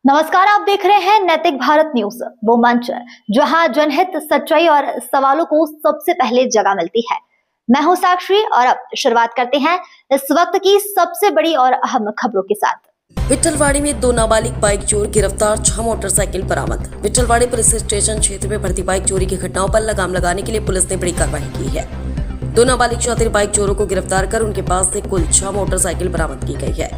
नमस्कार, आप देख रहे हैं नैतिक भारत न्यूज, वो मंच जहां जनहित, सच्चाई और सवालों को सबसे पहले जगह मिलती है। मैं हूं साक्षी और अब शुरुआत करते हैं इस वक्त की सबसे बड़ी और अहम खबरों के साथ। विट्ठलवाड़ी में 2 नाबालिग बाइक चोर गिरफ्तार, 6 मोटरसाइकिल बरामद। विट्ठलवाड़ी पुलिस स्टेशन क्षेत्र में बढ़ती बाइक चोरी की घटनाओं पर लगाम लगाने के लिए पुलिस ने बड़ी कार्रवाई की है। 2 नाबालिग शातिर बाइक चोरों को गिरफ्तार कर उनके पास से कुल 6 मोटरसाइकिल बरामद की गई है।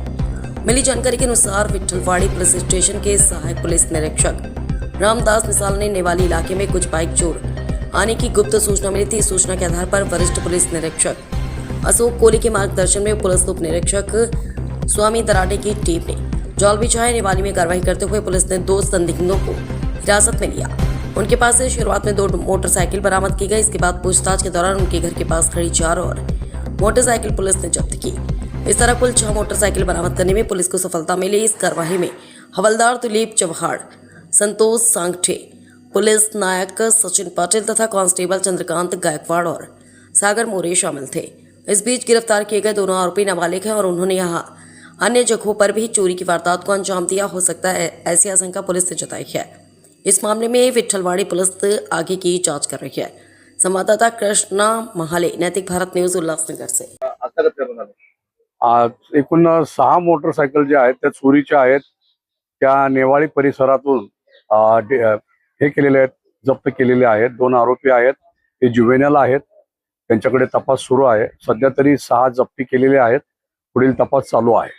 मिली जानकारी के अनुसार विट्ठलवाड़ी पुलिस स्टेशन के सहायक पुलिस निरीक्षक रामदास मिसाल ने नेवाली इलाके में कुछ बाइक चोर आने की गुप्त सूचना मिली थी। सूचना के आधार पर वरिष्ठ पुलिस निरीक्षक अशोक कोहली के मार्गदर्शन में पुलिस उप निरीक्षक स्वामी दराडे की टीम ने जाल बिछाए। नेवाली में कार्रवाई करते हुए पुलिस ने 2 संदिग्धों को हिरासत में लिया। उनके पास से शुरुआत में 2 मोटरसाइकिल बरामद की गई। इसके बाद पूछताछ के दौरान उनके घर के पास खड़ी 4 और मोटरसाइकिल पुलिस ने जब्त की। इस तरह कुल 6 मोटरसाइकिल बरामद करने में पुलिस को सफलता मिली। इस कार्रवाई में हवलदार दिलीप चव्हाण, संतोष सांगठे, पुलिस नायक सचिन पाटिल तथा कांस्टेबल चंद्रकांत गायकवाड़ और सागर मोरे शामिल थे। इस बीच गिरफ्तार किए गए दोनों आरोपी नाबालिग हैं और उन्होंने यहाँ अन्य जगहों पर भी चोरी की वारदात को अंजाम दिया हो सकता है, ऐसी आशंका पुलिस ने जताई है। इस मामले में विट्ठलवाड़ी पुलिस आगे की जांच कर रही है। संवाददाता कृष्णा महाले, नैतिक भारत न्यूज, उल्लासनगर से। एकूण 6 मोटरसायकल ज्या आहेत त्या चोरीच्या आहेत। त्या नेवाळी परिसरातून हे केलेले आहेत, जप्त केलेले आहेत। 2 आरोपी आहेत, ते जुवेनल आहेत, त्यांच्याकडे तपास सुरू आहे। सध्या तरी 6 जप्ती केलेले आहेत, पुढील तपास चालू आहे।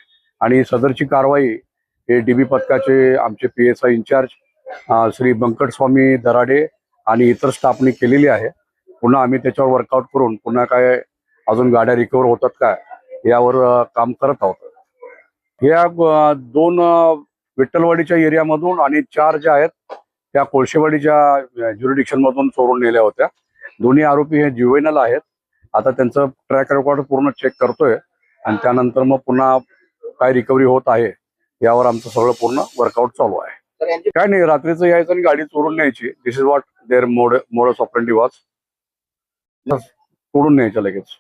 आणि सदरची कारवाई हे डीबी पथकाचे आमचे पीएसआय इंचार्ज श्री बंकटस्वामी दराडे आणि इतर स्टाफने केलेली आहे। पुन्हा आम्ही त्याच्यावर वर्कआउट करून पुन्हा काय अजून गाड्या रिकव्हर होतात का यावर काम करत आहोत। या 2 विठ्ठलवाडीच्या एरियामधून आणि 4 ज्या आहेत त्या कोळशेवाडीच्या ज्युरिडिक्शन मधून चोरून नेल्या होत्या। दोन्ही आरोपी हे जुवेनल आहेत। आता त्यांचं ट्रॅक रेकॉर्ड पूर्ण चेक करतोय आणि त्यानंतर मग पुन्हा काय रिकव्हरी होत आहे यावर आमचं सगळं पूर्ण वर्कआउट चालू आहे। काय नाही, रात्रीचं यायचं आणि गाडी चोरून न्यायची। This is what their modus operandi was, तोडून न्यायचं लगेच।